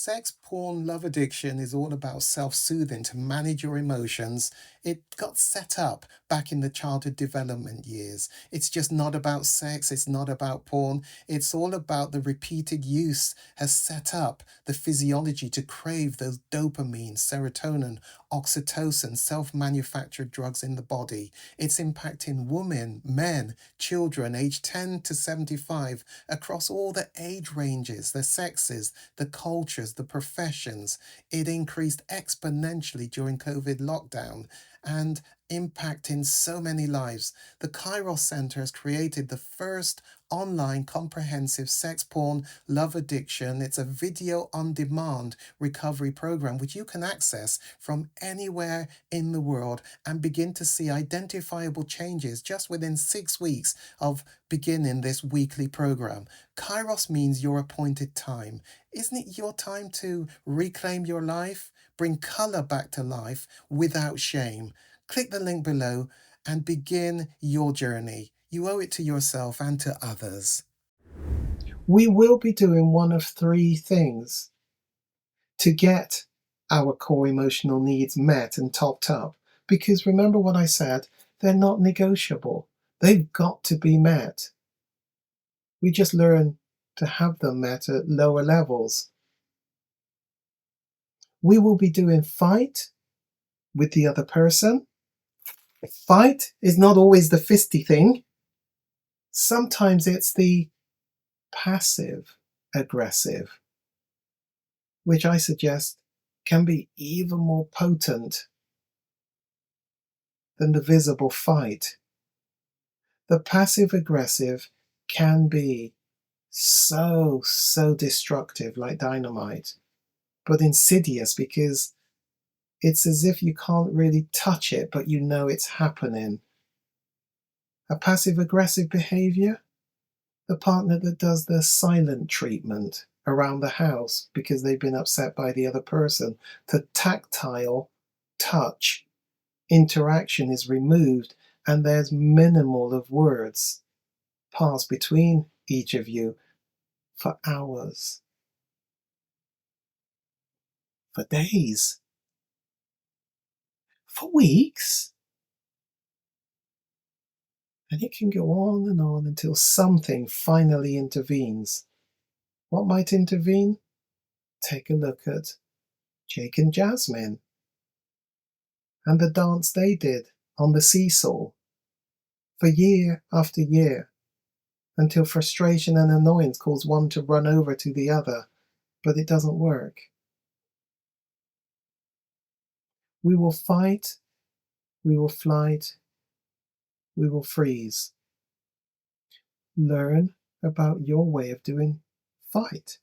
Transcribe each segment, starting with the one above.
Sex, porn, love addiction is all about self-soothing to manage your emotions. It got set up back in the childhood development years. It's just not about sex, it's not about porn. It's all about the repeated use has set up the physiology to crave those dopamine, serotonin, oxytocin, self-manufactured drugs in the body. It's impacting women, men, children aged 10 to 75 across all the age ranges, the sexes, the cultures, the professions. It increased exponentially during COVID lockdown and impacting so many lives. The Kairos Center has created the first online comprehensive sex porn love addiction. It's a video on demand recovery program which you can access from anywhere in the world and begin to see identifiable changes just within 6 weeks of beginning this weekly program. Kairos means your appointed time. Isn't it your time to reclaim your life? Bring color back to life without shame. Click the link below and begin your journey. You owe it to yourself and to others. We will be doing one of three things to get our core emotional needs met and topped up. Because remember what I said, they're not negotiable. They've got to be met. We just learn to have them met at lower levels. We will be doing fight with the other person. Fight is not always the fisty thing. Sometimes it's the passive aggressive, which I suggest can be even more potent than the visible fight. The passive aggressive can be so destructive, like dynamite, but insidious because it's as if you can't really touch it, but you know it's happening. A passive aggressive behavior, the partner that does the silent treatment around the house because they've been upset by the other person. The tactile touch interaction is removed and there's minimal of words passed between each of you for hours, for days, for weeks. And it can go on until something finally intervenes. What might intervene? Take a look at Jake and Jasmine and the dance they did on the seesaw for year after year until frustration and annoyance cause one to run over to the other, but it doesn't work. We will fight, we will flight, we will freeze. Learn about your way of doing fight.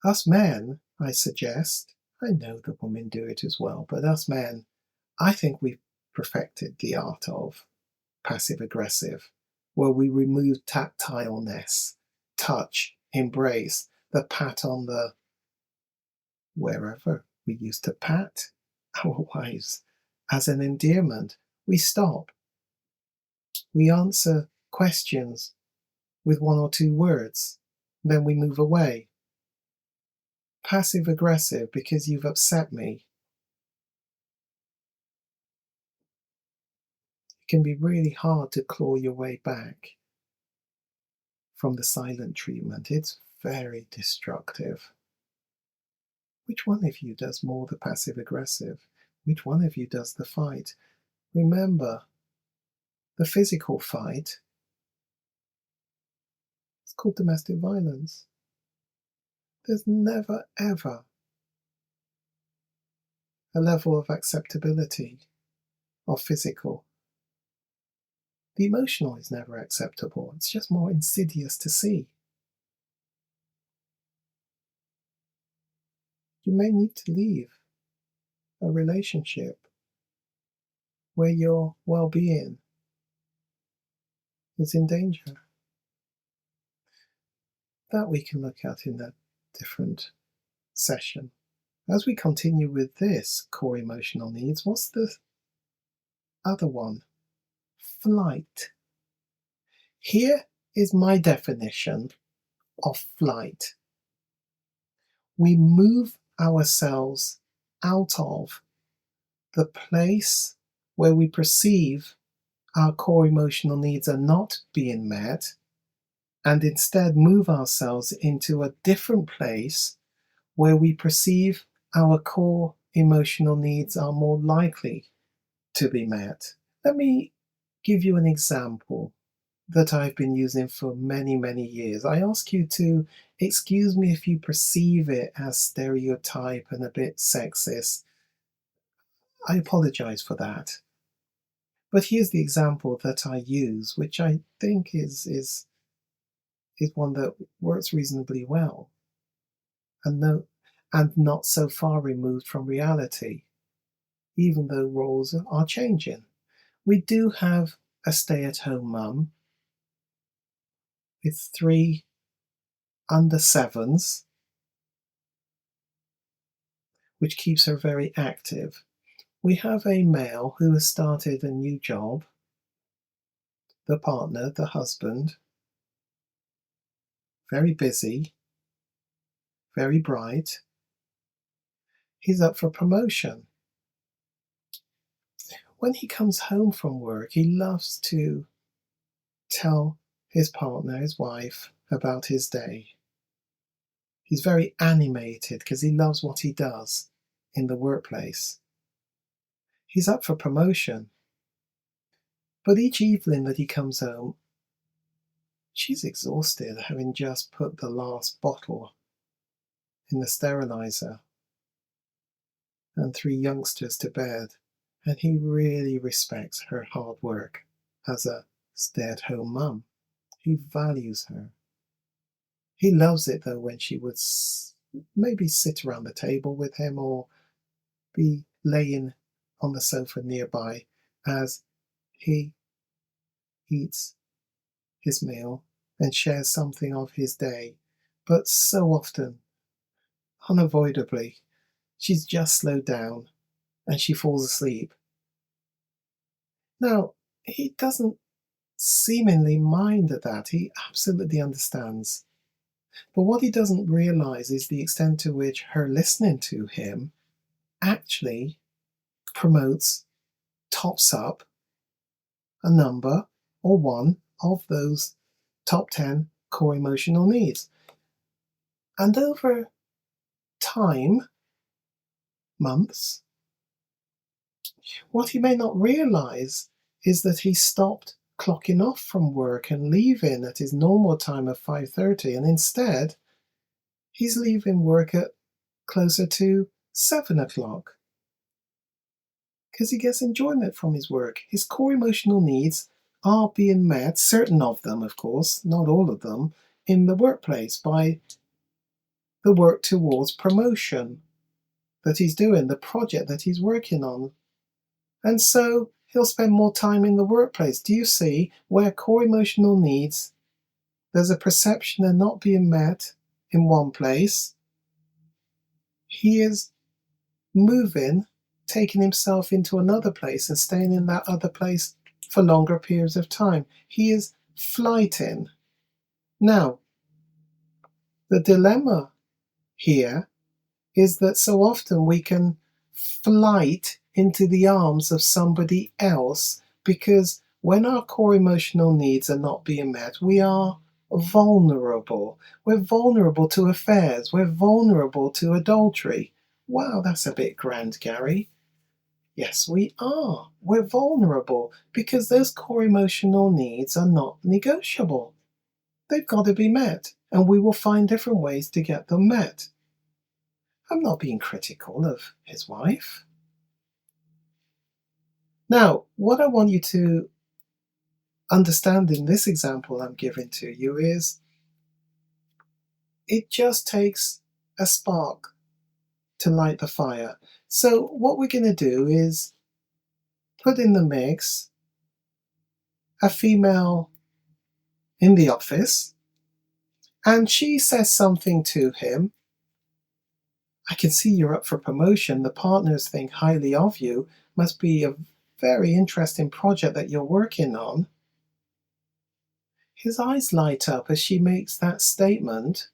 Us men, I suggest, I know the women do it as well, but us men, I think we've perfected the art of passive aggressive, where we remove tactileness, touch, embrace, the pat on the wherever we used to pat our wives as an endearment. We stop. We answer questions with one or two words, then we move away. Passive aggressive because you've upset me. It can be really hard to claw your way back from the silent treatment. It's very destructive. Which one of you does more the passive aggressive? Which one of you does the fight? Remember, the physical fight, it's called domestic violence. There's never ever a level of acceptability of physical. The emotional is never acceptable. It's just more insidious to see. You may need to leave a relationship where your well-being is in danger. That we can look at in a different session. As we continue with this core emotional needs, what's the other one? Flight. Here is my definition of flight. We move ourselves out of the place where we perceive our core emotional needs are not being met, and instead move ourselves into a different place where we perceive our core emotional needs are more likely to be met. Let me give you an example that I've been using for many, many years. I ask you to excuse me if you perceive it as stereotype and a bit sexist. I apologize for that. But here's the example that I use, which I think is one that works reasonably well and no, and not so far removed from reality, even though roles are changing. We do have a stay-at-home mum with 3 under 7s, which keeps her very active. We have a male who has started a new job, the partner, the husband, very busy, very bright. He's up for promotion. When he comes home from work, he loves to tell his partner, his wife, about his day. He's very animated because he loves what he does in the workplace. He's up for promotion. But each evening that he comes home, she's exhausted, having just put the last bottle in the sterilizer and 3 youngsters to bed. And he really respects her hard work as a stay-at-home mum. He values her. He loves it though when she would maybe sit around the table with him or be laying on the sofa nearby as he eats his meal and shares something of his day. But so often, unavoidably, she's just slowed down and she falls asleep. Now, he doesn't seemingly mind at that. He absolutely understands. But what he doesn't realize is the extent to which her listening to him actually promotes, tops up a number or one of those top 10 core emotional needs. And over time, months, what he may not realize is that he stopped clocking off from work and leaving at his normal time of 5:30, and instead he's leaving work at closer to 7 o'clock because he gets enjoyment from his work. His core emotional needs are being met, certain of them, of course, not all of them, in the workplace by the work towards promotion that he's doing, the project that he's working on. And so he'll spend more time in the workplace. Do you see where core emotional needs, there's a perception they're not being met in one place? He is moving, taking himself into another place and staying in that other place for longer periods of time. He is flighting. Now, the dilemma here is that so often we can flight into the arms of somebody else because when our core emotional needs are not being met, we are vulnerable. We're vulnerable to affairs. We're vulnerable to adultery. Wow, that's a bit grand, Gary. Yes, we are. We're vulnerable because those core emotional needs are not negotiable. They've got to be met, and we will find different ways to get them met. I'm not being critical of his wife. Now, what I want you to understand in this example I'm giving to you is it just takes a spark to light the fire. So what we're going to do is put in the mix a female in the office, and she says something to him. I can see you're up for promotion. The partners think highly of you. Must be a very interesting project that you're working on. His eyes light up as she makes that statement,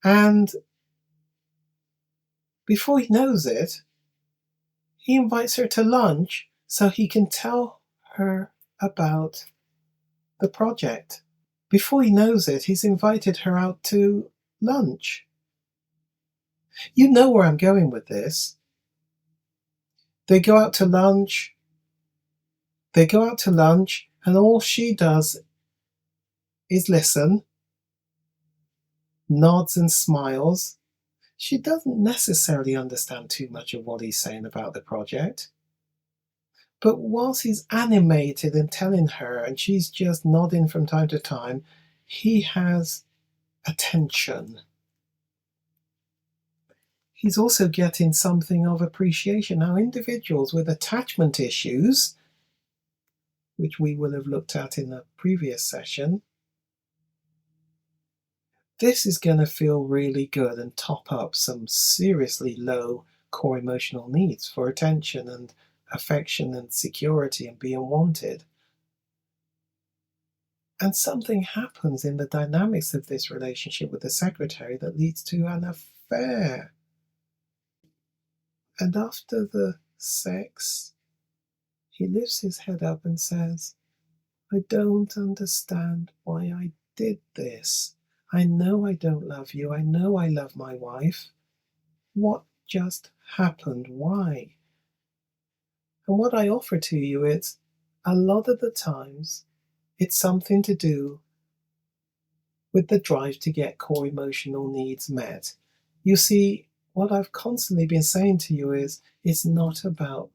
and Before he knows it, he invites her to lunch so he can tell her about the project. Before he knows it, he's invited her out to lunch. You know where I'm going with this. They go out to lunch. And all she does is listen, nods and smiles. She doesn't necessarily understand too much of what he's saying about the project. But whilst he's animated and telling her, and she's just nodding from time to time, he has attention. He's also getting something of appreciation. Now, individuals with attachment issues, which we will have looked at in the previous session, this is going to feel really good and top up some seriously low core emotional needs for attention and affection and security and being wanted. And something happens in the dynamics of this relationship with the secretary that leads to an affair. And after the sex, he lifts his head up and says, I don't understand why I did this. I know I don't love you. I know I love my wife. What just happened? Why? And what I offer to you is, a lot of the times, it's something to do with the drive to get core emotional needs met. You see, what I've constantly been saying to you is, it's not about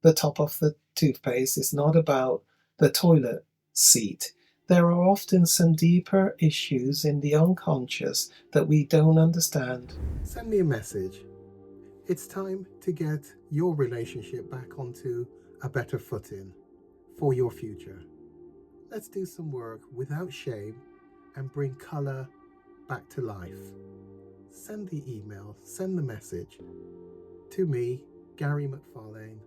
the top of the toothpaste. It's not about the toilet seat. There are often some deeper issues in the unconscious that we don't understand. Send me a message. It's time to get your relationship back onto a better footing for your future. Let's do some work without shame and bring colour back to life. Send the email, send the message to me, Gary McFarlane,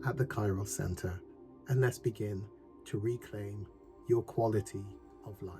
at the Kairos Centre, and let's begin to reclaim your quality of life.